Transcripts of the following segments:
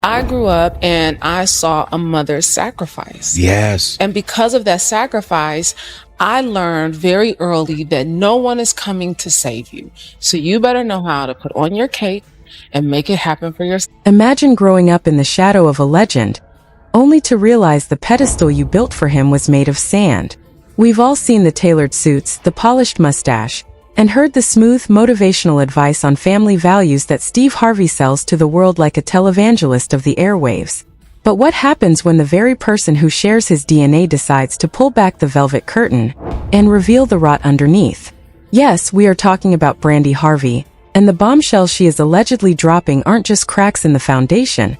I grew up and I saw a mother's sacrifice. Yes. And because of that sacrifice, I learned very early that no one is coming to save you. So you better know how to put on your cape and make it happen for yourself. Imagine growing up in the shadow of a legend, only to realize the pedestal you built for him was made of sand. We've all seen the tailored suits, the polished mustache, and heard the smooth, motivational advice on family values that Steve Harvey sells to the world like a televangelist of the airwaves. But what happens when the very person who shares his DNA decides to pull back the velvet curtain and reveal the rot underneath? Yes, we are talking about Brandy Harvey, and the bombshells she is allegedly dropping aren't just cracks in the foundation.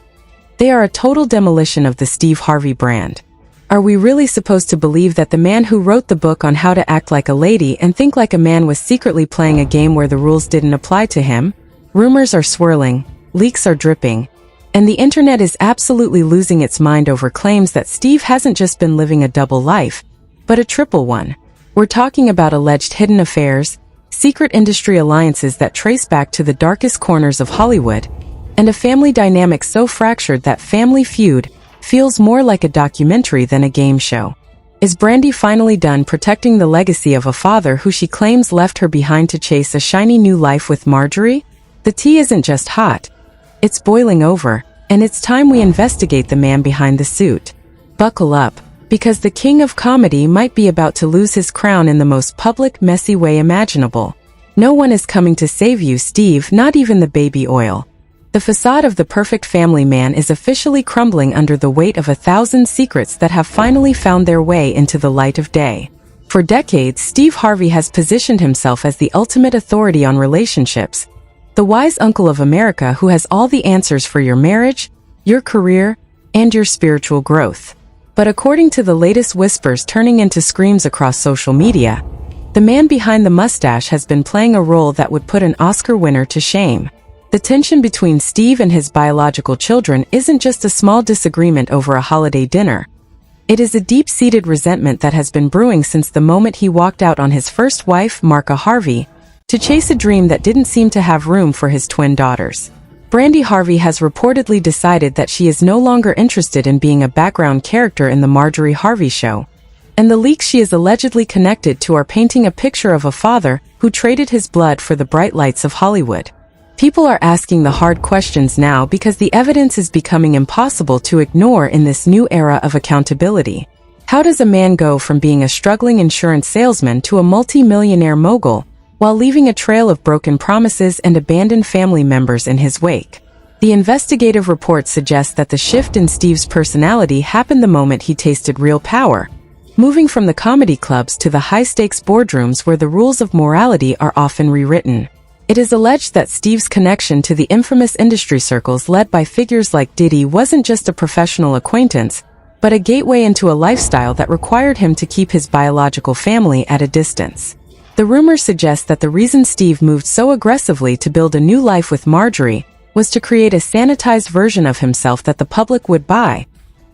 They are a total demolition of the Steve Harvey brand. Are we really supposed to believe that the man who wrote the book on how to act like a lady and think like a man was secretly playing a game where the rules didn't apply to him? Rumors are swirling, leaks are dripping, and the internet is absolutely losing its mind over claims that Steve hasn't just been living a double life, but a triple one. We're talking about alleged hidden affairs, secret industry alliances that trace back to the darkest corners of Hollywood, and a family dynamic so fractured that Family Feud feels more like a documentary than a game show. Is Brandy finally done protecting the legacy of a father who she claims left her behind to chase a shiny new life with Marjorie? The tea isn't just hot. It's boiling over, and it's time we investigate the man behind the suit. Buckle up, because the king of comedy might be about to lose his crown in the most public, messy way imaginable. No one is coming to save you, Steve, not even the baby oil. The facade of the perfect family man is officially crumbling under the weight of 1,000 secrets that have finally found their way into the light of day. For decades, Steve Harvey has positioned himself as the ultimate authority on relationships, the wise uncle of America who has all the answers for your marriage, your career, and your spiritual growth. But according to the latest whispers turning into screams across social media, the man behind the mustache has been playing a role that would put an Oscar winner to shame. The tension between Steve and his biological children isn't just a small disagreement over a holiday dinner. It is a deep-seated resentment that has been brewing since the moment he walked out on his first wife, Marka Harvey, to chase a dream that didn't seem to have room for his twin daughters. Brandy Harvey has reportedly decided that she is no longer interested in being a background character in the Marjorie Harvey show, and the leaks she is allegedly connected to are painting a picture of a father who traded his blood for the bright lights of Hollywood. People are asking the hard questions now because the evidence is becoming impossible to ignore in this new era of accountability. How does a man go from being a struggling insurance salesman to a multi-millionaire mogul, while leaving a trail of broken promises and abandoned family members in his wake? The investigative report suggests that the shift in Steve's personality happened the moment he tasted real power, moving from the comedy clubs to the high-stakes boardrooms where the rules of morality are often rewritten. It is alleged that Steve's connection to the infamous industry circles led by figures like Diddy wasn't just a professional acquaintance, but a gateway into a lifestyle that required him to keep his biological family at a distance. The rumors suggest that the reason Steve moved so aggressively to build a new life with Marjorie was to create a sanitized version of himself that the public would buy,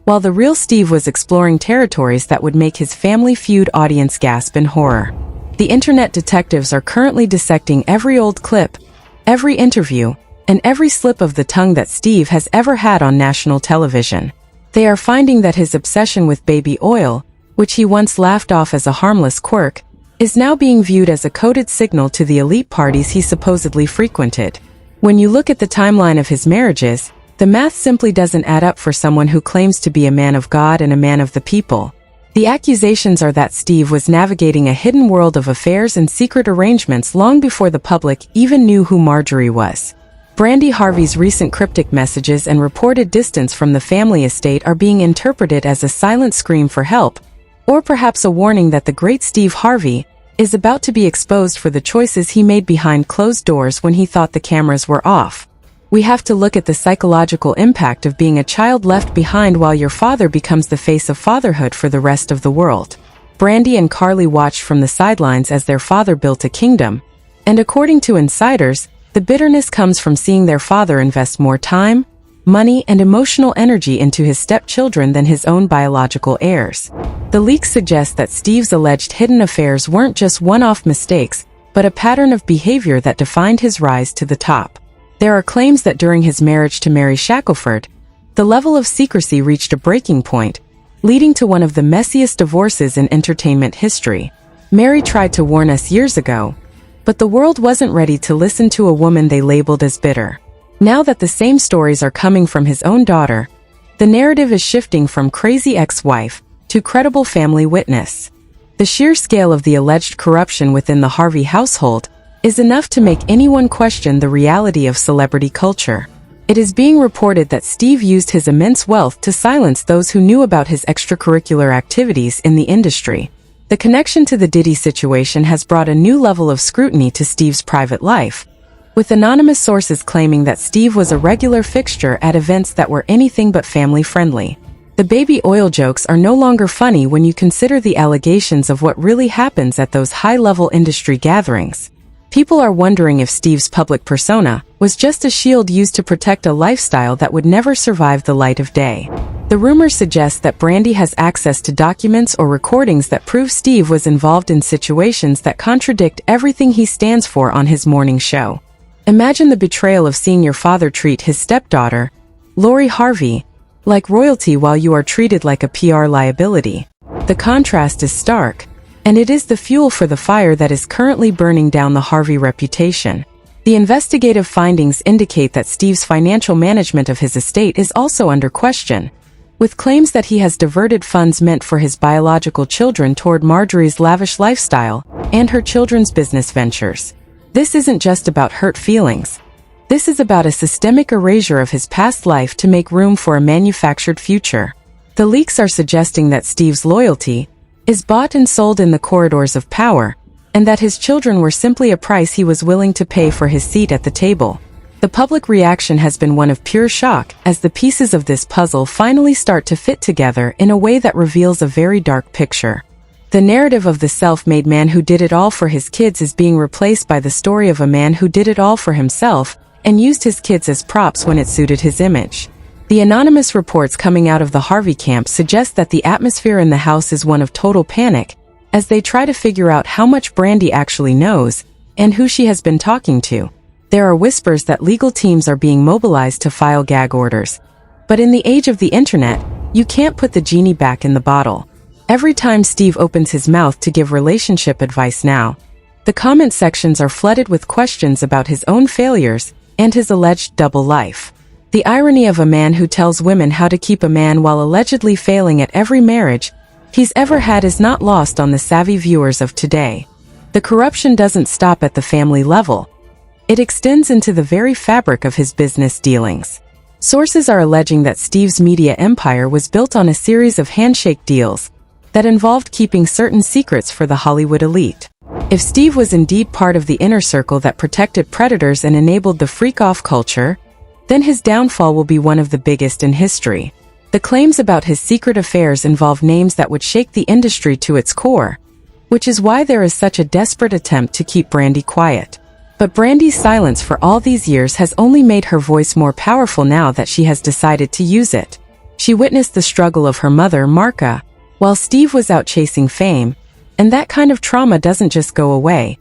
while the real Steve was exploring territories that would make his Family Feud audience gasp in horror. The internet detectives are currently dissecting every old clip, every interview, and every slip of the tongue that Steve has ever had on national television. They are finding that his obsession with baby oil, which he once laughed off as a harmless quirk, is now being viewed as a coded signal to the elite parties he supposedly frequented. When you look at the timeline of his marriages, the math simply doesn't add up for someone who claims to be a man of God and a man of the people. The accusations are that Steve was navigating a hidden world of affairs and secret arrangements long before the public even knew who Marjorie was. Brandy Harvey's recent cryptic messages and reported distance from the family estate are being interpreted as a silent scream for help, or perhaps a warning that the great Steve Harvey is about to be exposed for the choices he made behind closed doors when he thought the cameras were off. We have to look at the psychological impact of being a child left behind while your father becomes the face of fatherhood for the rest of the world. Brandy and Carly watched from the sidelines as their father built a kingdom, and according to insiders, the bitterness comes from seeing their father invest more time, money, and emotional energy into his stepchildren than his own biological heirs. The leaks suggest that Steve's alleged hidden affairs weren't just one-off mistakes, but a pattern of behavior that defined his rise to the top. There are claims that during his marriage to Mary Shackelford, The level of secrecy reached a breaking point, leading to one of the messiest divorces in entertainment history. Mary tried to warn us years ago, but the world wasn't ready to listen to a woman they labeled as bitter. Now that the same stories are coming from his own daughter, the narrative is shifting from crazy ex-wife to credible family witness. The sheer scale of the alleged corruption within the Harvey household is enough to make anyone question the reality of celebrity culture. It is being reported that Steve used his immense wealth to silence those who knew about his extracurricular activities in the industry. The connection to the Diddy situation has brought a new level of scrutiny to Steve's private life, with anonymous sources claiming that Steve was a regular fixture at events that were anything but family-friendly. The baby oil jokes are no longer funny when you consider the allegations of what really happens at those high-level industry gatherings. People are wondering if Steve's public persona was just a shield used to protect a lifestyle that would never survive the light of day. The rumors suggest that Brandy has access to documents or recordings that prove Steve was involved in situations that contradict everything he stands for on his morning show. Imagine the betrayal of seeing your father treat his stepdaughter, Lori Harvey, like royalty while you are treated like a PR liability. The contrast is stark, and it is the fuel for the fire that is currently burning down the Harvey reputation. The investigative findings indicate that Steve's financial management of his estate is also under question, with claims that he has diverted funds meant for his biological children toward Marjorie's lavish lifestyle and her children's business ventures. This isn't just about hurt feelings. This is about a systemic erasure of his past life to make room for a manufactured future. The leaks are suggesting that Steve's loyalty is bought and sold in the corridors of power, and that his children were simply a price he was willing to pay for his seat at the table. The public reaction has been one of pure shock as the pieces of this puzzle finally start to fit together in a way that reveals a very dark picture. The narrative of the self-made man who did it all for his kids is being replaced by the story of a man who did it all for himself and used his kids as props when it suited his image. The anonymous reports coming out of the Harvey camp suggest that the atmosphere in the house is one of total panic, as they try to figure out how much Brandy actually knows and who she has been talking to. There are whispers that legal teams are being mobilized to file gag orders. But in the age of the internet, you can't put the genie back in the bottle. Every time Steve opens his mouth to give relationship advice now, the comment sections are flooded with questions about his own failures and his alleged double life. The irony of a man who tells women how to keep a man while allegedly failing at every marriage he's ever had is not lost on the savvy viewers of today. The corruption doesn't stop at the family level. It extends into the very fabric of his business dealings. Sources are alleging that Steve's media empire was built on a series of handshake deals that involved keeping certain secrets for the Hollywood elite. If Steve was indeed part of the inner circle that protected predators and enabled the freak-off culture, then his downfall will be one of the biggest in history. The claims about his secret affairs involve names that would shake the industry to its core, which is why there is such a desperate attempt to keep Brandy quiet. But Brandy's silence for all these years has only made her voice more powerful now that she has decided to use it. She witnessed the struggle of her mother, Marka, while Steve was out chasing fame, and that kind of trauma doesn't just go away.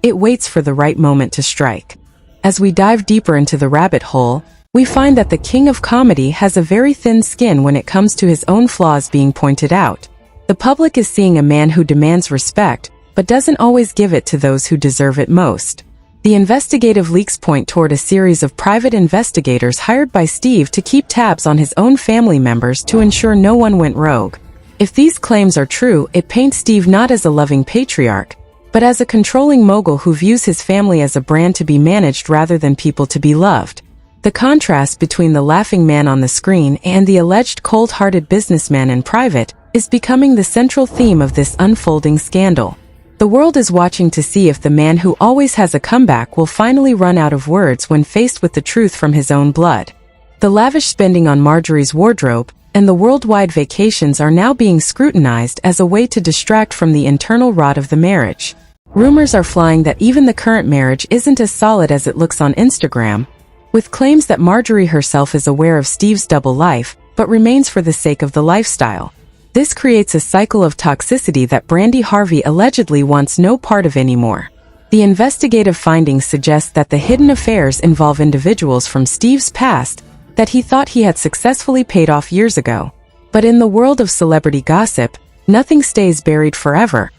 It waits for the right moment to strike. As we dive deeper into the rabbit hole, we find that the king of comedy has a very thin skin when it comes to his own flaws being pointed out. The public is seeing a man who demands respect, but doesn't always give it to those who deserve it most. The investigative leaks point toward a series of private investigators hired by Steve to keep tabs on his own family members to ensure no one went rogue. If these claims are true, it paints Steve not as a loving patriarch, but as a controlling mogul who views his family as a brand to be managed rather than people to be loved. The contrast between the laughing man on the screen and the alleged cold-hearted businessman in private is becoming the central theme of this unfolding scandal. The world is watching to see if the man who always has a comeback will finally run out of words when faced with the truth from his own blood. The lavish spending on Marjorie's wardrobe and the worldwide vacations are now being scrutinized as a way to distract from the internal rot of the marriage. Rumors are flying that even the current marriage isn't as solid as it looks on Instagram, with claims that Marjorie herself is aware of Steve's double life, but remains for the sake of the lifestyle. This creates a cycle of toxicity that Brandy Harvey allegedly wants no part of anymore. The investigative findings suggest that the hidden affairs involve individuals from Steve's past that he thought he had successfully paid off years ago. But in the world of celebrity gossip, nothing stays buried forever,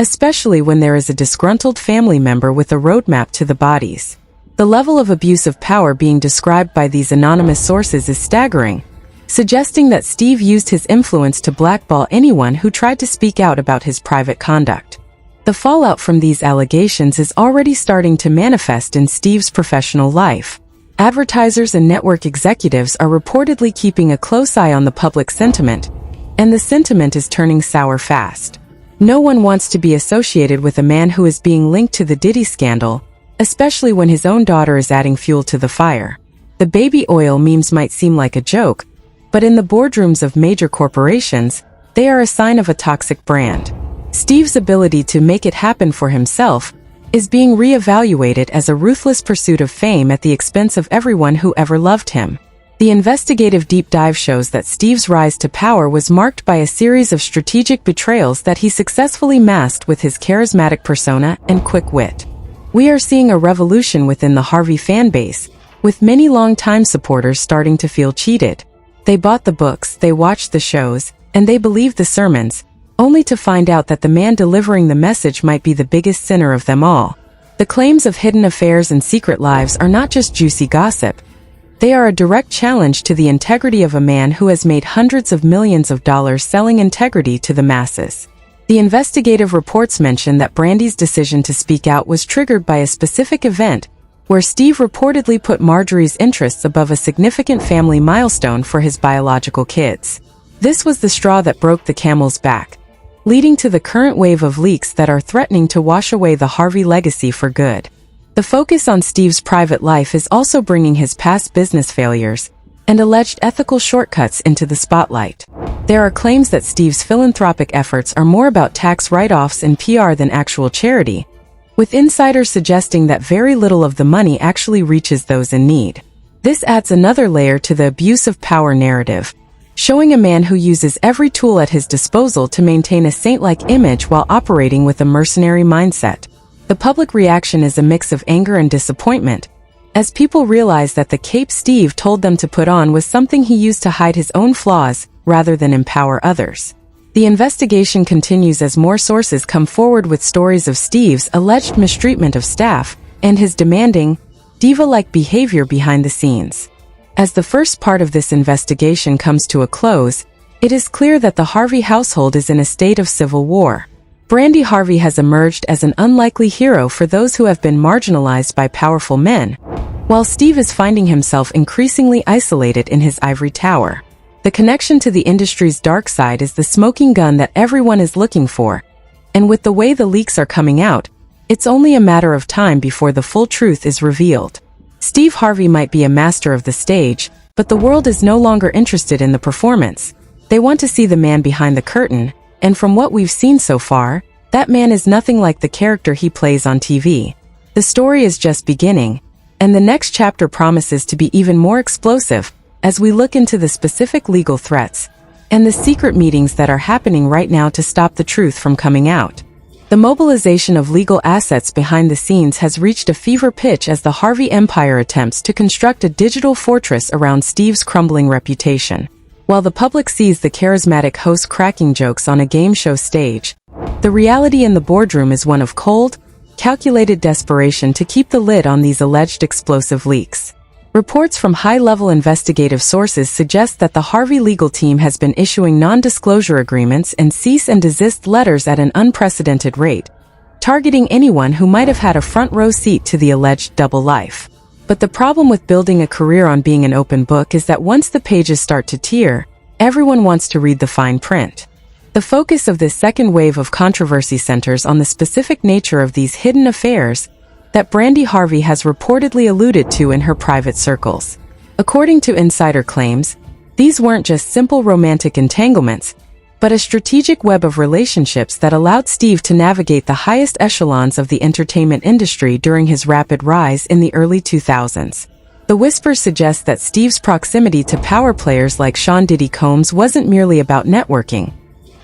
especially when there is a disgruntled family member with a roadmap to the bodies. The level of abuse of power being described by these anonymous sources is staggering, suggesting that Steve used his influence to blackball anyone who tried to speak out about his private conduct. The fallout from these allegations is already starting to manifest in Steve's professional life. Advertisers and network executives are reportedly keeping a close eye on the public sentiment, and the sentiment is turning sour fast. No one wants to be associated with a man who is being linked to the Diddy scandal, especially when his own daughter is adding fuel to the fire. The baby oil memes might seem like a joke, but in the boardrooms of major corporations, they are a sign of a toxic brand. Steve's ability to make it happen for himself is being re-evaluated as a ruthless pursuit of fame at the expense of everyone who ever loved him. The investigative deep dive shows that Steve's rise to power was marked by a series of strategic betrayals that he successfully masked with his charismatic persona and quick wit. We are seeing a revolution within the Harvey fanbase, with many longtime supporters starting to feel cheated. They bought the books, they watched the shows, and they believed the sermons, only to find out that the man delivering the message might be the biggest sinner of them all. The claims of hidden affairs and secret lives are not just juicy gossip. They are a direct challenge to the integrity of a man who has made hundreds of millions of dollars selling integrity to the masses. The investigative reports mention that Brandy's decision to speak out was triggered by a specific event, where Steve reportedly put Marjorie's interests above a significant family milestone for his biological kids. This was the straw that broke the camel's back, leading to the current wave of leaks that are threatening to wash away the Harvey legacy for good. The focus on Steve's private life is also bringing his past business failures and alleged ethical shortcuts into the spotlight. There are claims that Steve's philanthropic efforts are more about tax write-offs and PR than actual charity, with insiders suggesting that very little of the money actually reaches those in need. This adds another layer to the abuse of power narrative, showing a man who uses every tool at his disposal to maintain a saint-like image while operating with a mercenary mindset. The public reaction is a mix of anger and disappointment, as people realize that the cape Steve told them to put on was something he used to hide his own flaws rather than empower others. The investigation continues as more sources come forward with stories of Steve's alleged mistreatment of staff and his demanding, diva-like behavior behind the scenes. As the first part of this investigation comes to a close, it is clear that the Harvey household is in a state of civil war. Brandy Harvey has emerged as an unlikely hero for those who have been marginalized by powerful men, while Steve is finding himself increasingly isolated in his ivory tower. The connection to the industry's dark side is the smoking gun that everyone is looking for, and with the way the leaks are coming out, it's only a matter of time before the full truth is revealed. Steve Harvey might be a master of the stage, but the world is no longer interested in the performance. They want to see the man behind the curtain, and from what we've seen so far, that man is nothing like the character he plays on TV. The story is just beginning, and the next chapter promises to be even more explosive as we look into the specific legal threats and the secret meetings that are happening right now to stop the truth from coming out. The mobilization of legal assets behind the scenes has reached a fever pitch as the Harvey empire attempts to construct a digital fortress around Steve's crumbling reputation. While the public sees the charismatic host cracking jokes on a game show stage, the reality in the boardroom is one of cold, calculated desperation to keep the lid on these alleged explosive leaks. Reports from high-level investigative sources suggest that the Harvey legal team has been issuing non-disclosure agreements and cease and desist letters at an unprecedented rate, targeting anyone who might have had a front-row seat to the alleged double life. But the problem with building a career on being an open book is that once the pages start to tear, everyone wants to read the fine print. The focus of this second wave of controversy centers on the specific nature of these hidden affairs that Brandy Harvey has reportedly alluded to in her private circles. According to insider claims, these weren't just simple romantic entanglements, but a strategic web of relationships that allowed Steve to navigate the highest echelons of the entertainment industry during his rapid rise in the early 2000s. The whispers suggest that Steve's proximity to power players like Sean Diddy Combs wasn't merely about networking.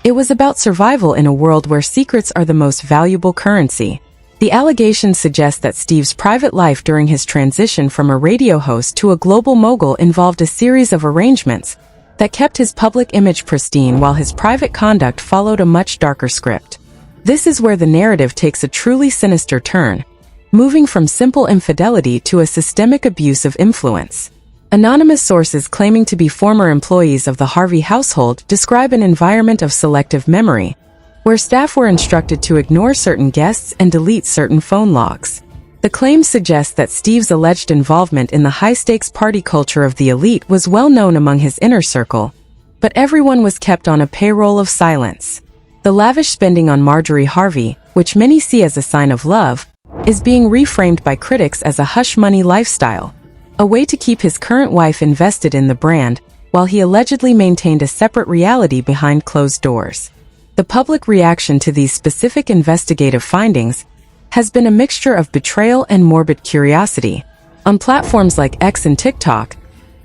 It was about survival in a world where secrets are the most valuable currency. The allegations suggest that Steve's private life during his transition from a radio host to a global mogul involved a series of arrangements that kept his public image pristine while his private conduct followed a much darker script. This is where the narrative takes a truly sinister turn, moving from simple infidelity to a systemic abuse of influence. Anonymous sources claiming to be former employees of the Harvey household describe an environment of selective memory, where staff were instructed to ignore certain guests and delete certain phone logs. The claims suggest that Steve's alleged involvement in the high-stakes party culture of the elite was well known among his inner circle, but everyone was kept on a payroll of silence. The lavish spending on Marjorie Harvey, which many see as a sign of love, is being reframed by critics as a hush-money lifestyle, a way to keep his current wife invested in the brand, while he allegedly maintained a separate reality behind closed doors. The public reaction to these specific investigative findings has been a mixture of betrayal and morbid curiosity. On platforms like X and TikTok,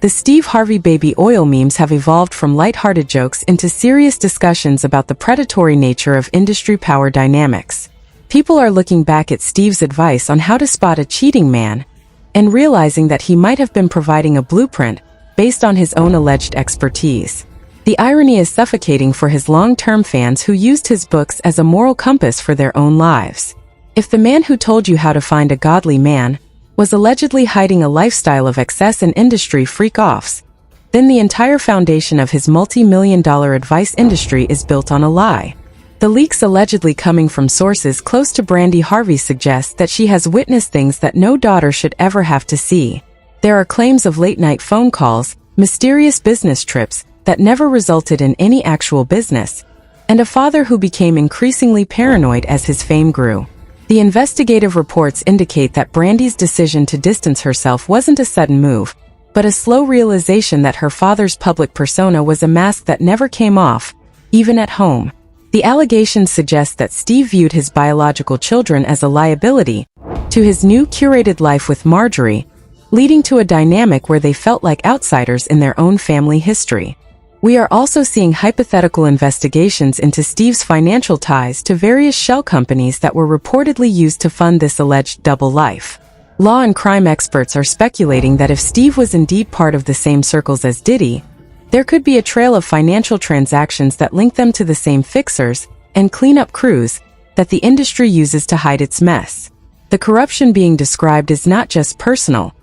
the Steve Harvey baby oil memes have evolved from lighthearted jokes into serious discussions about the predatory nature of industry power dynamics. People are looking back at Steve's advice on how to spot a cheating man and realizing that he might have been providing a blueprint based on his own alleged expertise. The irony is suffocating for his long-term fans who used his books as a moral compass for their own lives. If the man who told you how to find a godly man was allegedly hiding a lifestyle of excess and industry freak-offs, then the entire foundation of his multi-million-dollar advice industry is built on a lie. The leaks allegedly coming from sources close to Brandy Harvey suggest that she has witnessed things that no daughter should ever have to see. There are claims of late-night phone calls, mysterious business trips that never resulted in any actual business, and a father who became increasingly paranoid as his fame grew. The investigative reports indicate that Brandy's decision to distance herself wasn't a sudden move, but a slow realization that her father's public persona was a mask that never came off, even at home. The allegations suggest that Steve viewed his biological children as a liability to his new curated life with Marjorie, leading to a dynamic where they felt like outsiders in their own family history. We are also seeing hypothetical investigations into Steve's financial ties to various shell companies that were reportedly used to fund this alleged double life. Law and crime experts are speculating that if Steve was indeed part of the same circles as Diddy, there could be a trail of financial transactions that link them to the same fixers and cleanup crews that the industry uses to hide its mess. The corruption being described is not just personal,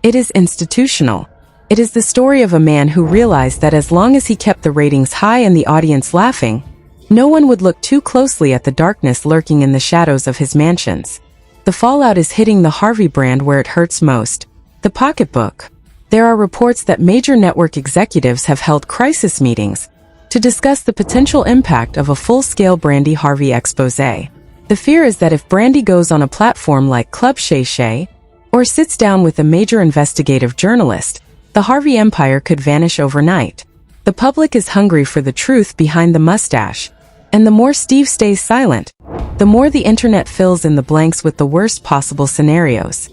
it is institutional. It is the story of a man who realized that as long as he kept the ratings high and the audience laughing, no one would look too closely at the darkness lurking in the shadows of his mansions. The fallout is hitting the Harvey brand where it hurts most, the pocketbook. There are reports that major network executives have held crisis meetings to discuss the potential impact of a full-scale Brandy Harvey expose. The fear is that if Brandy goes on a platform like Club Shay Shay or sits down with a major investigative journalist, the Harvey empire could vanish overnight. The public is hungry for the truth behind the mustache, and the more Steve stays silent, the more the internet fills in the blanks with the worst possible scenarios.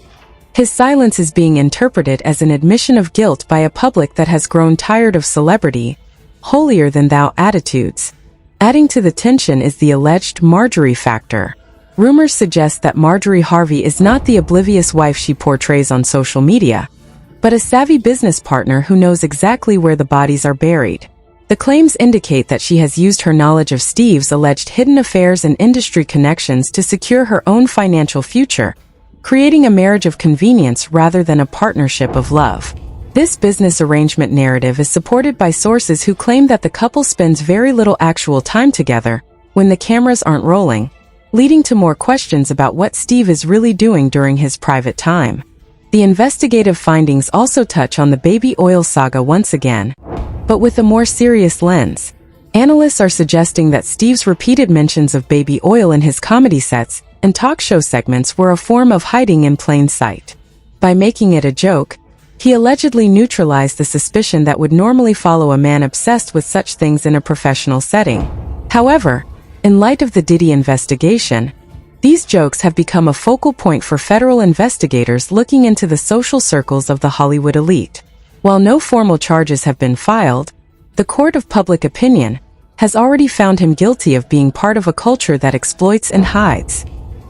His silence is being interpreted as an admission of guilt by a public that has grown tired of celebrity, holier-than-thou attitudes. Adding to the tension is the alleged Marjorie factor. Rumors suggest that Marjorie Harvey is not the oblivious wife she portrays on social media, but a savvy business partner who knows exactly where the bodies are buried. The claims indicate that she has used her knowledge of Steve's alleged hidden affairs and industry connections to secure her own financial future, creating a marriage of convenience rather than a partnership of love. This business arrangement narrative is supported by sources who claim that the couple spends very little actual time together when the cameras aren't rolling, leading to more questions about what Steve is really doing during his private time. The investigative findings also touch on the baby oil saga once again, but with a more serious lens. Analysts are suggesting that Steve's repeated mentions of baby oil in his comedy sets and talk show segments were a form of hiding in plain sight. By making it a joke, he allegedly neutralized the suspicion that would normally follow a man obsessed with such things in a professional setting. However, in light of the Diddy investigation, these jokes have become a focal point for federal investigators looking into the social circles of the Hollywood elite. While no formal charges have been filed, the court of public opinion has already found him guilty of being part of a culture that exploits and hides.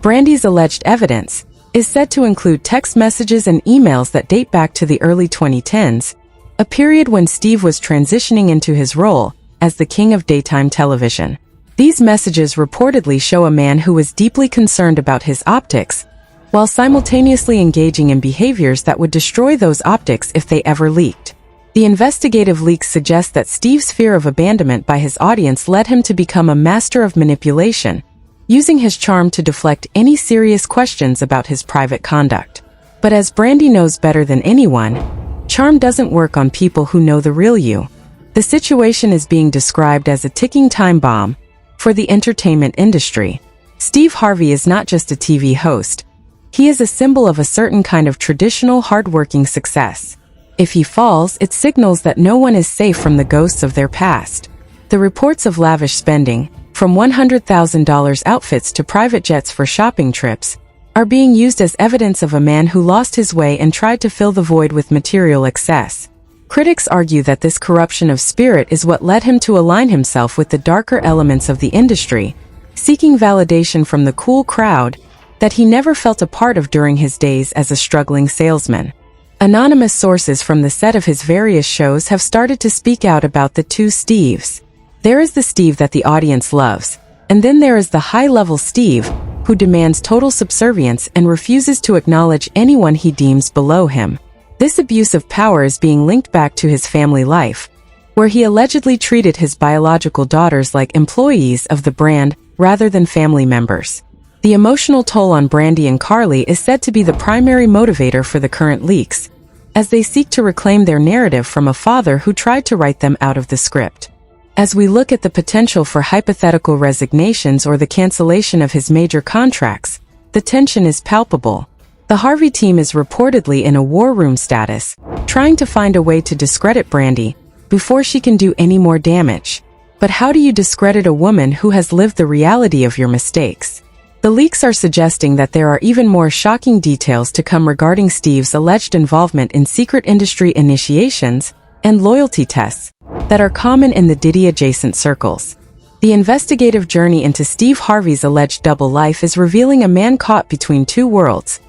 Brandy's alleged evidence is said to include text messages and emails that date back to the early 2010s, a period when Steve was transitioning into his role as the king of daytime television. These messages reportedly show a man who was deeply concerned about his optics, while simultaneously engaging in behaviors that would destroy those optics if they ever leaked. The investigative leaks suggest that Steve's fear of abandonment by his audience led him to become a master of manipulation, using his charm to deflect any serious questions about his private conduct. But as Brandy knows better than anyone, charm doesn't work on people who know the real you. The situation is being described as a ticking time bomb for the entertainment industry. Steve Harvey is not just a TV host. He is a symbol of a certain kind of traditional hard-working success. If he falls, it signals that no one is safe from the ghosts of their past. The reports of lavish spending, from $100,000 outfits to private jets for shopping trips, are being used as evidence of a man who lost his way and tried to fill the void with material excess. Critics argue that this corruption of spirit is what led him to align himself with the darker elements of the industry, seeking validation from the cool crowd that he never felt a part of during his days as a struggling salesman. Anonymous sources from the set of his various shows have started to speak out about the two Steves. There is the Steve that the audience loves, and then there is the high-level Steve, who demands total subservience and refuses to acknowledge anyone he deems below him. This abuse of power is being linked back to his family life, where he allegedly treated his biological daughters like employees of the brand rather than family members. The emotional toll on Brandy and Carly is said to be the primary motivator for the current leaks, as they seek to reclaim their narrative from a father who tried to write them out of the script. As we look at the potential for hypothetical resignations or the cancellation of his major contracts, the tension is palpable. The Harvey team is reportedly in a war room status, trying to find a way to discredit Brandy before she can do any more damage. But how do you discredit a woman who has lived the reality of your mistakes? The leaks are suggesting that there are even more shocking details to come regarding Steve's alleged involvement in secret industry initiations and loyalty tests that are common in the Diddy-adjacent circles. The investigative journey into Steve Harvey's alleged double life is revealing a man caught between two worlds,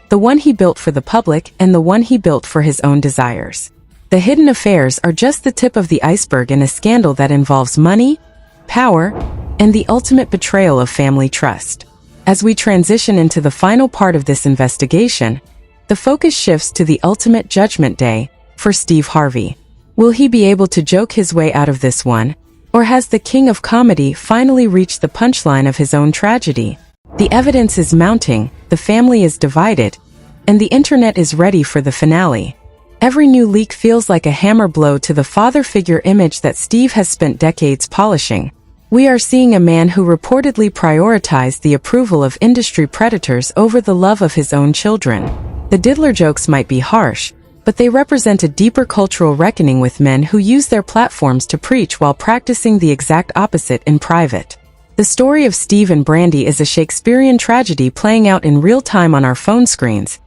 the one he built for the public and the one he built for his own desires. The hidden affairs are just the tip of the iceberg in a scandal that involves money, power, and the ultimate betrayal of family trust. As we transition into the final part of this investigation, the focus shifts to the ultimate judgment day for Steve Harvey. Will he be able to joke his way out of this one, or has the king of comedy finally reached the punchline of his own tragedy? The evidence is mounting, the family is divided, and the internet is ready for the finale. Every new leak feels like a hammer blow to the father figure image that Steve has spent decades polishing. We are seeing a man who reportedly prioritized the approval of industry predators over the love of his own children. The diddler jokes might be harsh, but they represent a deeper cultural reckoning with men who use their platforms to preach while practicing the exact opposite in private. The story of Steve and Brandy is a Shakespearean tragedy playing out in real time on our phone screens,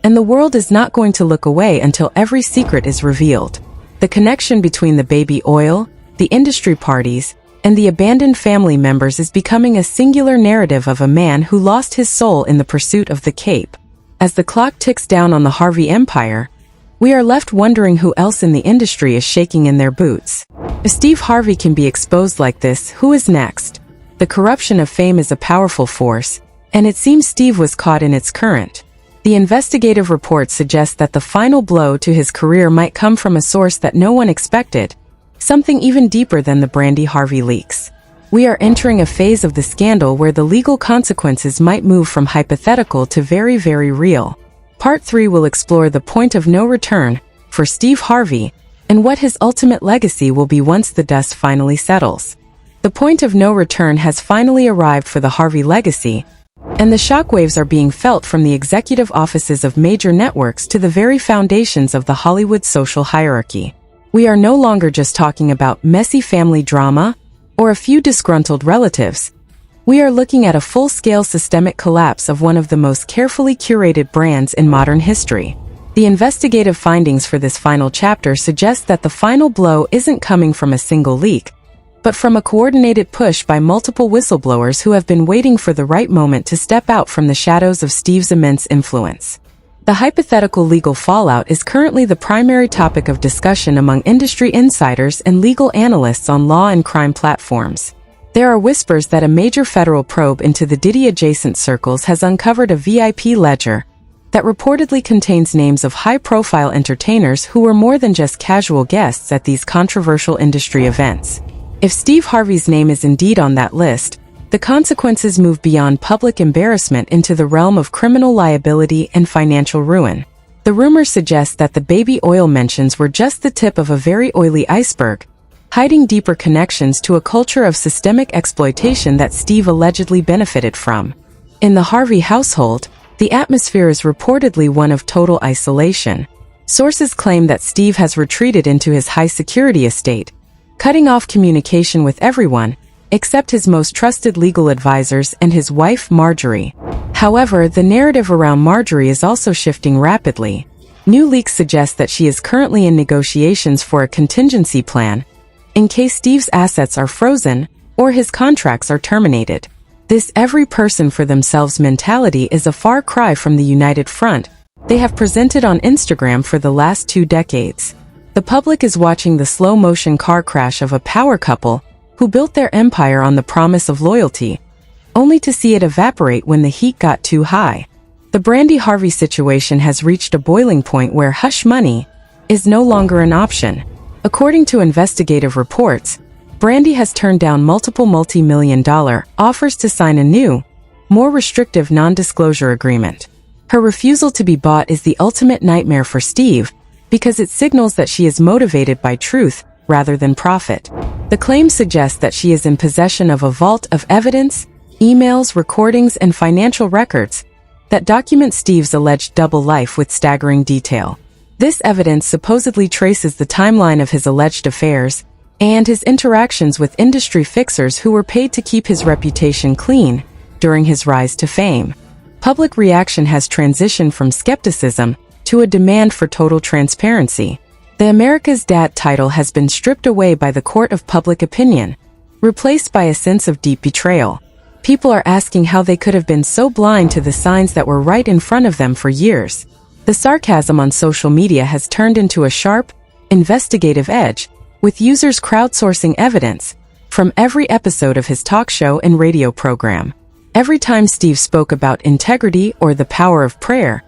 and the world is not going to look away until every secret is revealed. The connection between the baby oil, the industry parties, and the abandoned family members is becoming a singular narrative of a man who lost his soul in the pursuit of the cape. As the clock ticks down on the Harvey empire, we are left wondering who else in the industry is shaking in their boots. If Steve Harvey can be exposed like this, who is next? The corruption of fame is a powerful force, and it seems Steve was caught in its current. The investigative report suggests that the final blow to his career might come from a source that no one expected, something even deeper than the Brandy Harvey leaks. We are entering a phase of the scandal where the legal consequences might move from hypothetical to very, very real. Part 3 will explore the point of no return for Steve Harvey and what his ultimate legacy will be once the dust finally settles. The point of no return has finally arrived for the Harvey legacy, and the shockwaves are being felt from the executive offices of major networks to the very foundations of the Hollywood social hierarchy. We are no longer just talking about messy family drama or a few disgruntled relatives. We are looking at a full-scale systemic collapse of one of the most carefully curated brands in modern history. The investigative findings for this final chapter suggest that the final blow isn't coming from a single leak, but from a coordinated push by multiple whistleblowers who have been waiting for the right moment to step out from the shadows of Steve's immense influence. The hypothetical legal fallout is currently the primary topic of discussion among industry insiders and legal analysts on law and crime platforms. There are whispers that a major federal probe into the Diddy-adjacent circles has uncovered a VIP ledger that reportedly contains names of high-profile entertainers who were more than just casual guests at these controversial industry events. If Steve Harvey's name is indeed on that list, the consequences move beyond public embarrassment into the realm of criminal liability and financial ruin. The rumors suggest that the baby oil mentions were just the tip of a very oily iceberg, hiding deeper connections to a culture of systemic exploitation that Steve allegedly benefited from. In the Harvey household, the atmosphere is reportedly one of total isolation. Sources claim that Steve has retreated into his high-security estate, cutting off communication with everyone, except his most trusted legal advisors and his wife Marjorie. However, the narrative around Marjorie is also shifting rapidly. New leaks suggest that she is currently in negotiations for a contingency plan, in case Steve's assets are frozen or his contracts are terminated. This every person for themselves mentality is a far cry from the united front they have presented on Instagram for the last 2 decades. The public is watching the slow-motion car crash of a power couple who built their empire on the promise of loyalty, only to see it evaporate when the heat got too high. The Brandy Harvey situation has reached a boiling point where hush money is no longer an option. According to investigative reports, Brandy has turned down multiple multi-million-dollar offers to sign a new, more restrictive non-disclosure agreement. Her refusal to be bought is the ultimate nightmare for Steve, because it signals that she is motivated by truth rather than profit. The claim suggests that she is in possession of a vault of evidence, emails, recordings, and financial records that document Steve's alleged double life with staggering detail. This evidence supposedly traces the timeline of his alleged affairs and his interactions with industry fixers who were paid to keep his reputation clean during his rise to fame. Public reaction has transitioned from skepticism to a demand for total transparency. The America's Dad title has been stripped away by the court of public opinion, replaced by a sense of deep betrayal. People are asking how they could have been so blind to the signs that were right in front of them for years. The sarcasm on social media has turned into a sharp, investigative edge, with users crowdsourcing evidence from every episode of his talk show and radio program. Every time Steve spoke about integrity or the power of prayer,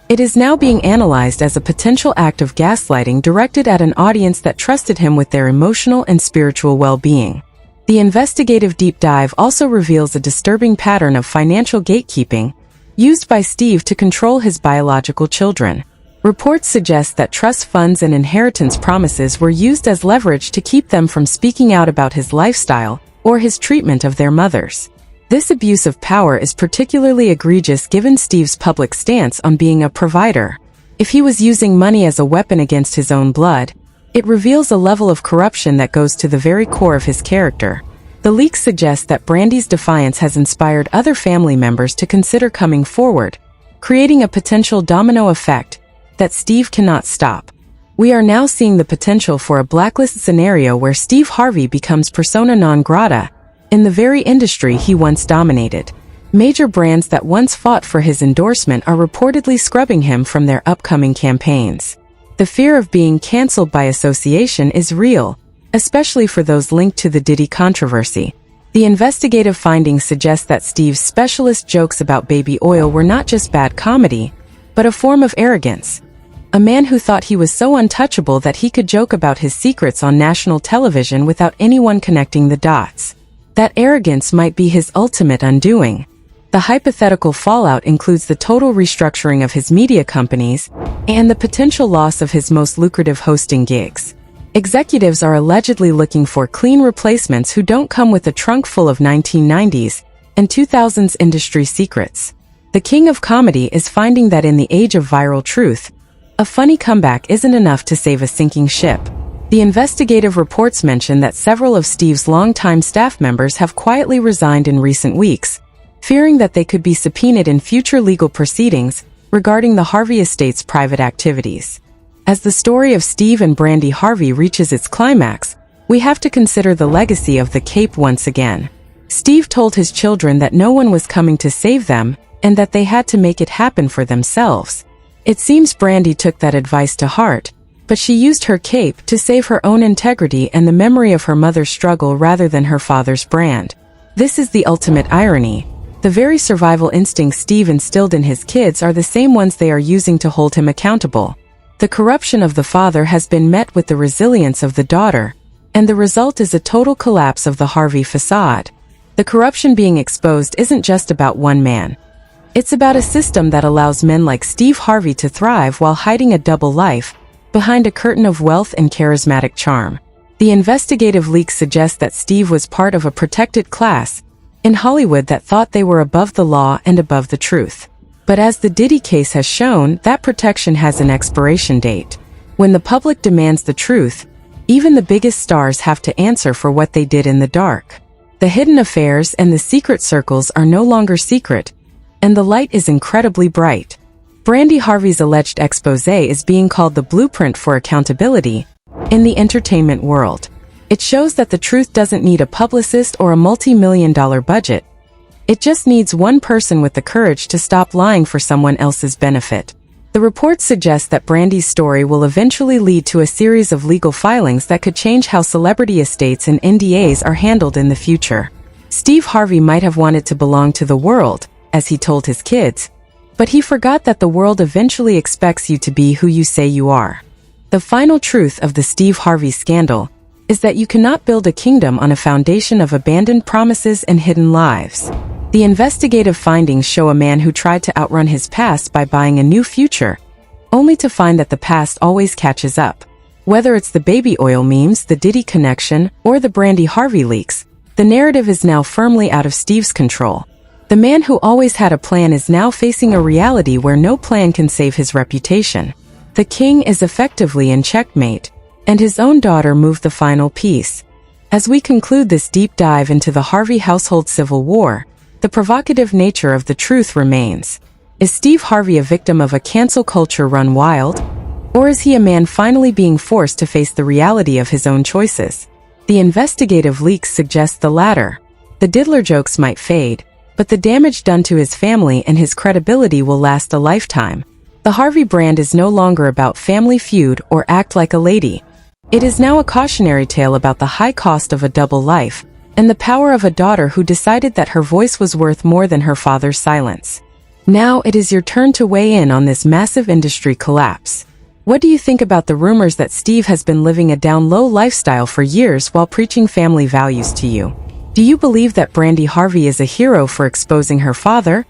it is now being analyzed as a potential act of gaslighting directed at an audience that trusted him with their emotional and spiritual well-being. The investigative deep dive also reveals a disturbing pattern of financial gatekeeping used by Steve to control his biological children. Reports suggest that trust funds and inheritance promises were used as leverage to keep them from speaking out about his lifestyle or his treatment of their mothers. This abuse of power is particularly egregious given Steve's public stance on being a provider. If he was using money as a weapon against his own blood, it reveals a level of corruption that goes to the very core of his character. The leaks suggest that Brandy's defiance has inspired other family members to consider coming forward, creating a potential domino effect that Steve cannot stop. We are now seeing the potential for a blacklist scenario where Steve Harvey becomes persona non grata in the very industry he once dominated. Major brands that once fought for his endorsement are reportedly scrubbing him from their upcoming campaigns. The fear of being canceled by association is real, especially for those linked to the Diddy controversy. The investigative findings suggest that Steve's specialist jokes about baby oil were not just bad comedy, but a form of arrogance. A man who thought he was so untouchable that he could joke about his secrets on national television without anyone connecting the dots. That arrogance might be his ultimate undoing. The hypothetical fallout includes the total restructuring of his media companies and the potential loss of his most lucrative hosting gigs. Executives are allegedly looking for clean replacements who don't come with a trunk full of 1990s and 2000s industry secrets. The king of comedy is finding that in the age of viral truth, a funny comeback isn't enough to save a sinking ship. The investigative reports mention that several of Steve's longtime staff members have quietly resigned in recent weeks, fearing that they could be subpoenaed in future legal proceedings regarding the Harvey estate's private activities. As the story of Steve and Brandy Harvey reaches its climax, we have to consider the legacy of the cape once again. Steve told his children that no one was coming to save them, and that they had to make it happen for themselves. It seems Brandy took that advice to heart, but she used her cape to save her own integrity and the memory of her mother's struggle rather than her father's brand. This is the ultimate irony. The very survival instincts Steve instilled in his kids are the same ones they are using to hold him accountable. The corruption of the father has been met with the resilience of the daughter, and the result is a total collapse of the Harvey facade. The corruption being exposed isn't just about one man. It's about a system that allows men like Steve Harvey to thrive while hiding a double life behind a curtain of wealth and charismatic charm. The investigative leaks suggest that Steve was part of a protected class in Hollywood that thought they were above the law and above the truth. But as the Diddy case has shown, that protection has an expiration date. When the public demands the truth, even the biggest stars have to answer for what they did in the dark. The hidden affairs and the secret circles are no longer secret, and the light is incredibly bright. Brandy Harvey's alleged expose is being called the blueprint for accountability in the entertainment world. It shows that the truth doesn't need a publicist or a multi-million-dollar budget. It just needs one person with the courage to stop lying for someone else's benefit. The reports suggest that Brandy's story will eventually lead to a series of legal filings that could change how celebrity estates and NDAs are handled in the future. Steve Harvey might have wanted to belong to the world, as he told his kids, but he forgot that the world eventually expects you to be who you say you are. The final truth of the Steve Harvey scandal is that you cannot build a kingdom on a foundation of abandoned promises and hidden lives. The investigative findings show a man who tried to outrun his past by buying a new future, only to find that the past always catches up. Whether it's the baby oil memes, the Diddy connection, or the Brandy Harvey leaks, the narrative is now firmly out of Steve's control. The man who always had a plan is now facing a reality where no plan can save his reputation. The king is effectively in checkmate, and his own daughter moved the final piece. As we conclude this deep dive into the Harvey household civil war, the provocative nature of the truth remains. Is Steve Harvey a victim of a cancel culture run wild? Or is he a man finally being forced to face the reality of his own choices? The investigative leaks suggest the latter. The diddler jokes might fade, but the damage done to his family and his credibility will last a lifetime. The Harvey brand is no longer about Family Feud or Act Like a Lady. It is now a cautionary tale about the high cost of a double life, and the power of a daughter who decided that her voice was worth more than her father's silence. Now it is your turn to weigh in on this massive industry collapse. What do you think about the rumors that Steve has been living a down-low lifestyle for years while preaching family values to you? Do you believe that Brandy Harvey is a hero for exposing her father?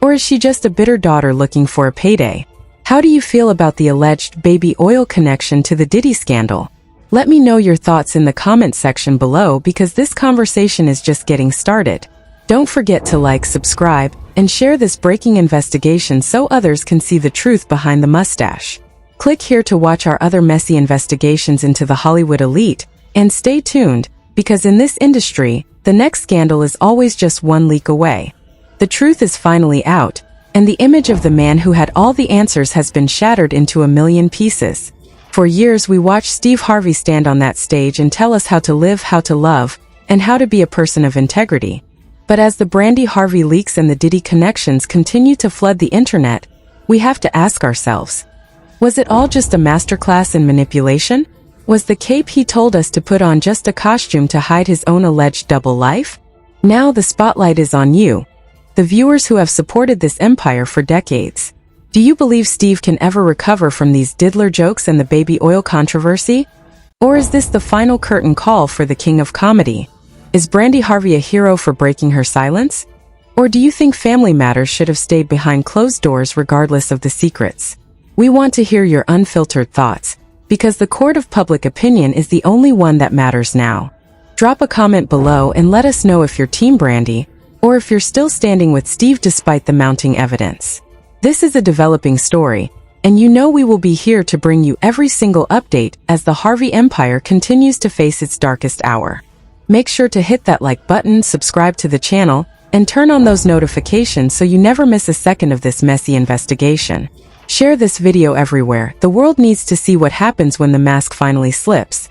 Or is she just a bitter daughter looking for a payday? How do you feel about the alleged baby oil connection to the Diddy scandal? Let me know your thoughts in the comment section below because this conversation is just getting started. Don't forget to like, subscribe, and share this breaking investigation so others can see the truth behind the mustache. Click here to watch our other messy investigations into the Hollywood elite, and stay tuned, because in this industry, the next scandal is always just one leak away. The truth is finally out, and the image of the man who had all the answers has been shattered into a million pieces. For years we watched Steve Harvey stand on that stage and tell us how to live, how to love, and how to be a person of integrity. But as the Brandy Harvey leaks and the Diddy connections continue to flood the internet, we have to ask ourselves, was it all just a masterclass in manipulation? Was the cape he told us to put on just a costume to hide his own alleged double life? Now the spotlight is on you, the viewers who have supported this empire for decades. Do you believe Steve can ever recover from these diddler jokes and the baby oil controversy? Or is this the final curtain call for the king of comedy? Is Brandy Harvey a hero for breaking her silence? Or do you think family matters should have stayed behind closed doors regardless of the secrets? We want to hear your unfiltered thoughts, because the court of public opinion is the only one that matters now. Drop a comment below and let us know if you're Team Brandy, or if you're still standing with Steve despite the mounting evidence. This is a developing story, and you know we will be here to bring you every single update as the Harvey empire continues to face its darkest hour. Make sure to hit that like button, subscribe to the channel, and turn on those notifications so you never miss a second of this messy investigation. Share this video everywhere. The world needs to see what happens when the mask finally slips.